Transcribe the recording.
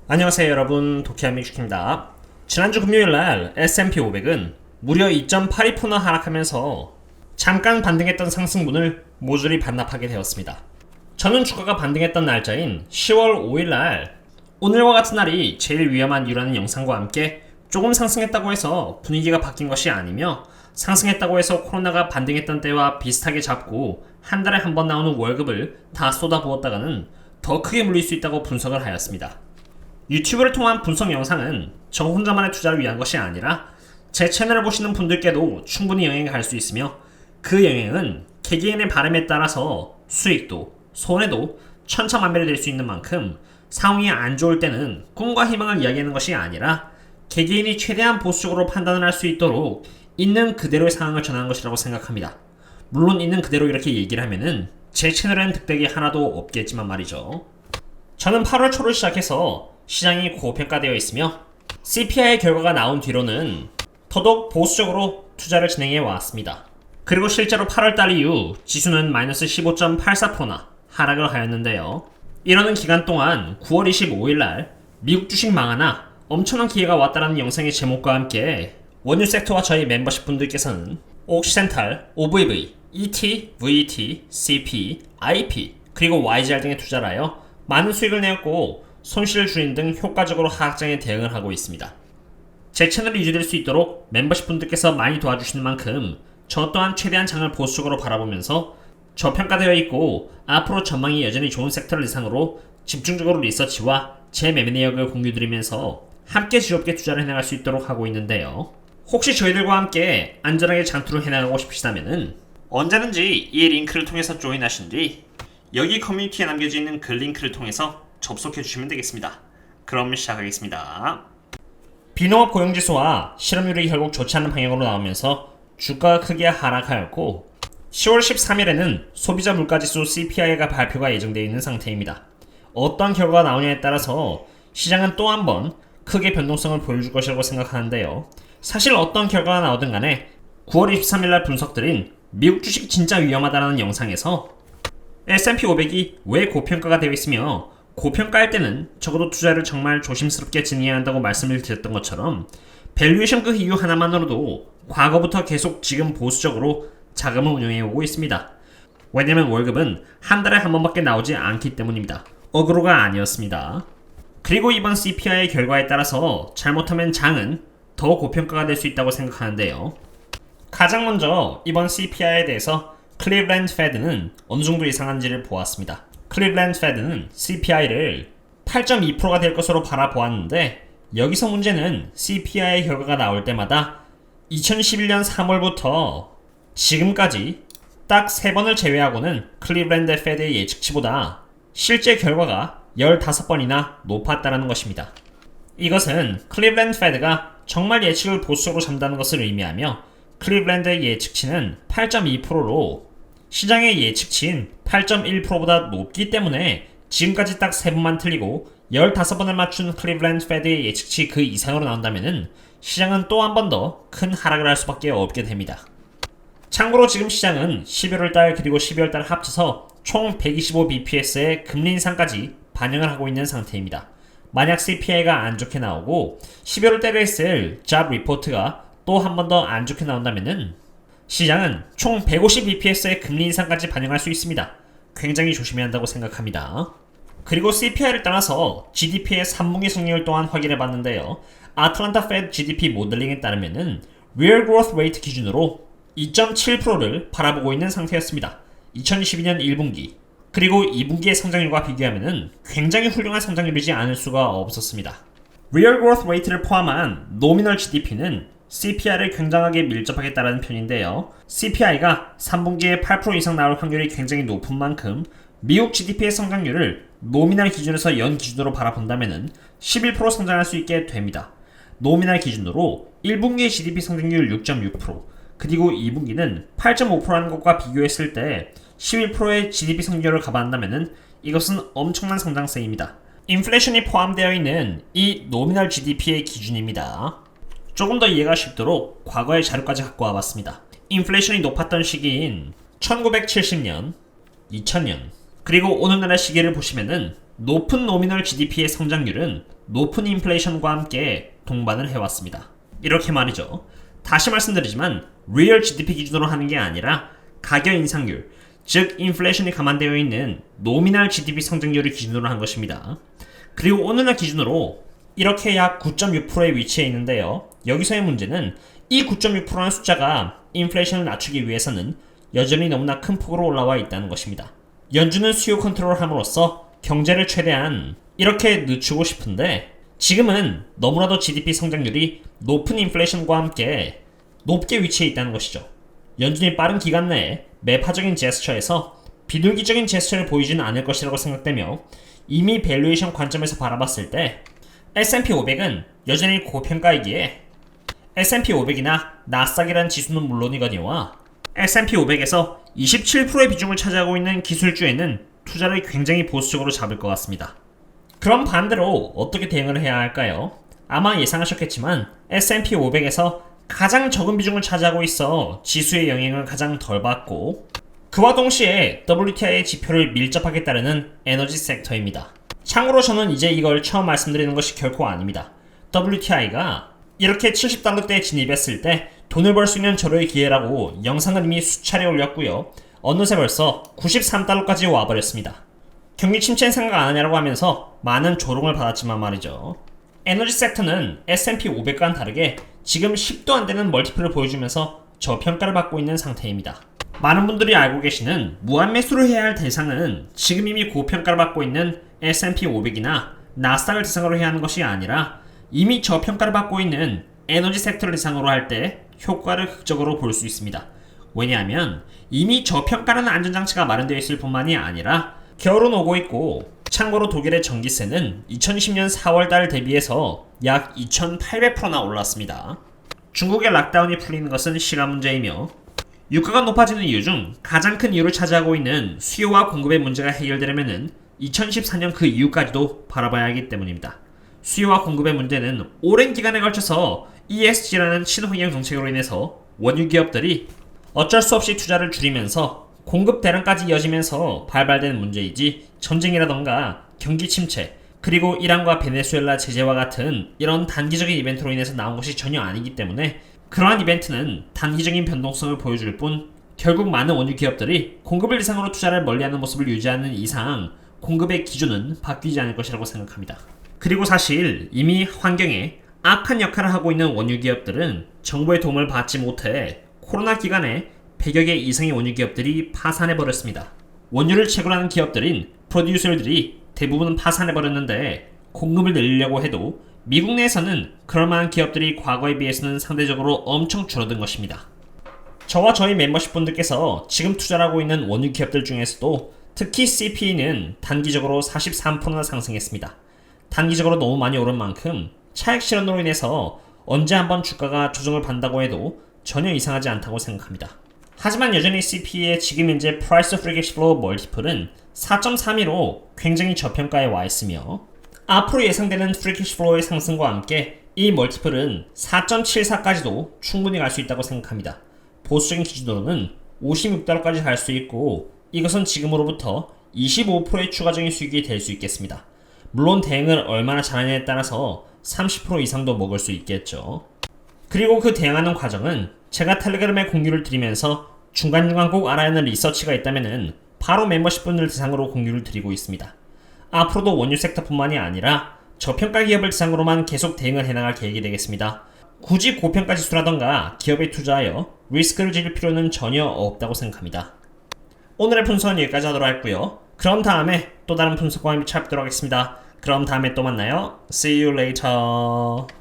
안녕하세요 여러분, 도키아믹슈입니다. 지난주 금요일날 S&P 500은 무려 2.82% 하락하면서 잠깐 반등했던 상승분을 모조리 반납하게 되었습니다. 저는 주가가 반등했던 날짜인 10월 5일날 오늘과 같은 날이 제일 위험한 이유라는 영상과 함께 조금 상승했다고 해서 분위기가 바뀐 것이 아니며 상승했다고 해서 코로나가 반등했던 때와 비슷하게 잡고 한 달에 한 번 나오는 월급을 다 쏟아부었다가는 더 크게 물릴 수 있다고 분석을 하였습니다. 유튜브를 통한 분석 영상은 저 혼자만의 투자를 위한 것이 아니라 제 채널을 보시는 분들께도 충분히 영향을 갈 수 있으며 그 영향은 개개인의 바람에 따라서 수익도 손해도 천차만별이 될 수 있는 만큼 상황이 안 좋을 때는 꿈과 희망을 이야기하는 것이 아니라 개개인이 최대한 보수적으로 판단을 할 수 있도록 있는 그대로의 상황을 전하는 것이라고 생각합니다. 물론 있는 그대로 이렇게 얘기를 하면은 제 채널에는 득택이 하나도 없겠지만 말이죠. 저는 8월 초를 시작해서 시장이 고평가되어 있으며 CPI 결과가 나온 뒤로는 더더욱 보수적으로 투자를 진행해 왔습니다. 그리고 실제로 8월달 이후 지수는 마이너스 15.84%나 하락을 하였는데요. 이러는 기간 동안 9월 25일날 미국 주식 망하나 엄청난 기회가 왔다라는 영상의 제목과 함께 원유 섹터와 저희 멤버십 분들께서는 옥시센탈, OVV, ET, VT, CP, IP 그리고 YGR 등에 투자를 하여 많은 수익을 내었고 손실을 줄이는 등 효과적으로 하락장에 대응을 하고 있습니다. 제 채널이 유지될 수 있도록 멤버십 분들께서 많이 도와주시는 만큼 저 또한 최대한 장을 보수적으로 바라보면서 저평가되어 있고 앞으로 전망이 여전히 좋은 섹터를 대상으로 집중적으로 리서치와 제 매매 내역을 공유드리면서 함께 즐겁게 투자를 해나갈 수 있도록 하고 있는데요. 혹시 저희들과 함께 안전하게 장투를 해나가고 싶으시다면 언제든지 이 링크를 통해서 조인하신 뒤 여기 커뮤니티에 남겨져 있는 그 링크를 통해서 접속해 주시면 되겠습니다. 그럼 시작하겠습니다. 비농업 고용지수와 실업률이 결국 좋지 않은 방향으로 나오면서 주가가 크게 하락하였고 10월 13일에는 소비자 물가지수 CPI가 발표가 예정되어 있는 상태입니다. 어떠한 결과가 나오냐에 따라서 시장은 또 한 번 크게 변동성을 보여줄 것이라고 생각하는데요. 사실 어떤 결과가 나오든 간에 9월 23일날 분석드린 미국 주식 진짜 위험하다라는 영상에서 S&P 500이 왜 고평가가 되어 있으며 고평가할 때는 적어도 투자를 정말 조심스럽게 진행해야 한다고 말씀을 드렸던 것처럼 밸류에이션 그 이유 하나만으로도 과거부터 계속 지금 보수적으로 자금을 운용해 오고 있습니다. 왜냐면 월급은 한 달에 한 번밖에 나오지 않기 때문입니다. 어그로가 아니었습니다. 그리고 이번 CPI 결과에 따라서 잘못하면 장은 더 고평가가 될 수 있다고 생각하는데요. 가장 먼저 이번 CPI에 대해서 클리블랜드 페드는 어느 정도 예상한지를 보았습니다. 클리블랜드 페드는 CPI를 8.2%가 될 것으로 바라보았는데 여기서 문제는 CPI 결과가 나올 때마다 2011년 3월부터 지금까지 딱 3번을 제외하고는 클리블랜드 페드의 예측치보다 실제 결과가 15번이나 높았다는 것입니다. 이것은 클리블랜드 페드가 정말 예측을 보수적으로 잡는다는 것을 의미하며 클리블랜드의 예측치는 8.2%로 시장의 예측치인 8.1%보다 높기 때문에 지금까지 딱 3번만 틀리고 15번을 맞춘 클리블랜드 페드의 예측치 그 이상으로 나온다면 시장은 또 한 번 더 큰 하락을 할 수밖에 없게 됩니다. 참고로 지금 시장은 11월달 그리고 12월달 합쳐서 총 125bps의 금리 인상까지 반영을 하고 있는 상태입니다. 만약 CPI가 안 좋게 나오고 11월달에 있을 잡 리포트가 또 한 번 더 안 좋게 나온다면 시장은 총 150bps의 금리 인상까지 반영할 수 있습니다. 굉장히 조심해야 한다고 생각합니다. 그리고 CPI를 따라서 GDP의 3분기 성장률 또한 확인해 봤는데요. 아틀란타 페드 GDP 모델링에 따르면 Real Growth Rate 기준으로 2.7%를 바라보고 있는 상태였습니다. 2022년 1분기 그리고 2분기의 성장률과 비교하면 굉장히 훌륭한 성장률이지 않을 수가 없었습니다. Real Growth Rate를 포함한 Nominal GDP는 CPI를 굉장하게 밀접하게 따르는 편인데요. CPI가 3분기에 8% 이상 나올 확률이 굉장히 높은 만큼 미국 GDP의 성장률을 노미널 기준에서 연 기준으로 바라본다면 11% 성장할 수 있게 됩니다. 노미널 기준으로 1분기의 GDP 성장률 6.6% 그리고 2분기는 8.5%라는 것과 비교했을 때 11%의 GDP 성장률을 감안한다면 이것은 엄청난 성장세입니다. 인플레이션이 포함되어 있는 이 노미널 GDP의 기준입니다. 조금 더 이해가 쉽도록 과거의 자료까지 갖고 와봤습니다. 인플레이션이 높았던 시기인 1970년, 2000년 그리고 오늘날의 시기를 보시면은 높은 노미널 GDP의 성장률은 높은 인플레이션과 함께 동반을 해왔습니다. 이렇게 말이죠. 다시 말씀드리지만 리얼 GDP 기준으로 하는 게 아니라 가격 인상률, 즉 인플레이션이 감안되어 있는 노미널 GDP 성장률을 기준으로 한 것입니다. 그리고 오늘날 기준으로 이렇게 약 9.6%에 위치해 있는데요. 여기서의 문제는 이 9.6%라는 숫자가 인플레이션을 낮추기 위해서는 여전히 너무나 큰 폭으로 올라와 있다는 것입니다. 연준은 수요 컨트롤을 함으로써 경제를 최대한 이렇게 늦추고 싶은데 지금은 너무나도 GDP 성장률이 높은 인플레이션과 함께 높게 위치해 있다는 것이죠. 연준이 빠른 기간 내에 매파적인 제스처에서 비둘기적인 제스처를 보이지는 않을 것이라고 생각되며 이미 밸류에이션 관점에서 바라봤을 때 S&P 500은 여전히 고평가이기에 S&P 500이나 나스닥이라는 지수는 물론이거니와 S&P 500에서 27%의 비중을 차지하고 있는 기술주에는 투자를 굉장히 보수적으로 잡을 것 같습니다. 그럼 반대로 어떻게 대응을 해야 할까요? 아마 예상하셨겠지만 S&P 500에서 가장 적은 비중을 차지하고 있어 지수의 영향을 가장 덜 받고 그와 동시에 WTI의 지표를 밀접하게 따르는 에너지 섹터입니다. 참고로 저는 이제 이걸 처음 말씀드리는 것이 결코 아닙니다. WTI가 이렇게 70달러대에 진입했을 때 돈을 벌 수 있는 절호의 기회라고 영상을 이미 수차례 올렸고요. 어느새 벌써 93달러까지 와버렸습니다. 경기 침체는 생각 안 하냐고 하면서 많은 조롱을 받았지만 말이죠. 에너지 섹터는 S&P 500과는 다르게 지금 10도 안 되는 멀티플을 보여주면서 저평가를 받고 있는 상태입니다. 많은 분들이 알고 계시는 무한 매수를 해야 할 대상은 지금 이미 고평가를 받고 있는 S&P 500이나 나스닥을 대상으로 해야 하는 것이 아니라 이미 저평가를 받고 있는 에너지 섹터를 대상으로 할 때 효과를 극적으로 볼 수 있습니다. 왜냐하면 이미 저평가라는 안전장치가 마련되어 있을 뿐만이 아니라 겨울은 오고 있고 참고로 독일의 전기세는 2020년 4월달 대비해서 약 2800%나 올랐습니다. 중국의 락다운이 풀리는 것은 시간 문제이며 유가가 높아지는 이유 중 가장 큰 이유를 차지하고 있는 수요와 공급의 문제가 해결되려면 2014년 그 이후까지도 바라봐야 하기 때문입니다. 수요와 공급의 문제는 오랜 기간에 걸쳐서 ESG라는 친환경 정책으로 인해서 원유 기업들이 어쩔 수 없이 투자를 줄이면서 공급 대란까지 이어지면서 발발되는 문제이지 전쟁이라던가 경기 침체 그리고 이란과 베네수엘라 제재와 같은 이런 단기적인 이벤트로 인해서 나온 것이 전혀 아니기 때문에 그러한 이벤트는 단기적인 변동성을 보여줄 뿐 결국 많은 원유 기업들이 공급을 대상으로 투자를 멀리하는 모습을 유지하는 이상 공급의 기준은 바뀌지 않을 것이라고 생각합니다. 그리고 사실 이미 환경에 악한 역할을 하고 있는 원유 기업들은 정부의 도움을 받지 못해 코로나 기간에 100여 개 이상의 원유 기업들이 파산해버렸습니다. 원유를 채굴하는 기업들인 프로듀서들이 대부분 파산해버렸는데 공급을 늘리려고 해도 미국 내에서는 그럴만한 기업들이 과거에 비해서는 상대적으로 엄청 줄어든 것입니다. 저와 저희 멤버십 분들께서 지금 투자를 하고 있는 원유 기업들 중에서도 특히 CPE는 단기적으로 43%나 상승했습니다. 단기적으로 너무 많이 오른 만큼 차익 실현으로 인해서 언제 한번 주가가 조정을 받는다고 해도 전혀 이상하지 않다고 생각합니다. 하지만 여전히 CPE의 지금 현재 Price to Free Cash Flow 멀티플은 4.32로 굉장히 저평가에 와 있으며 앞으로 예상되는 Free Cash Flow의 상승과 함께 이 멀티플은 4.74까지도 충분히 갈 수 있다고 생각합니다. 보수적인 기준으로는 56달러까지 갈 수 있고 이것은 지금으로부터 25%의 추가적인 수익이 될 수 있겠습니다. 물론 대응을 얼마나 잘하냐에 따라서 30% 이상도 먹을 수 있겠죠. 그리고 그 대응하는 과정은 제가 텔레그램에 공유를 드리면서 중간중간 꼭 알아야 하는 리서치가 있다면 바로 멤버십 분들 대상으로 공유를 드리고 있습니다. 앞으로도 원유 섹터뿐만이 아니라 저평가 기업을 대상으로만 계속 대응을 해나갈 계획이 되겠습니다. 굳이 고평가 지수라던가 기업에 투자하여 리스크를 지를 필요는 전혀 없다고 생각합니다. 오늘의 분석은 여기까지 하도록 하고요. 그럼 다음에 또 다른 분석과 함께 찾도록 하겠습니다. 그럼 다음에 또 만나요. See you later.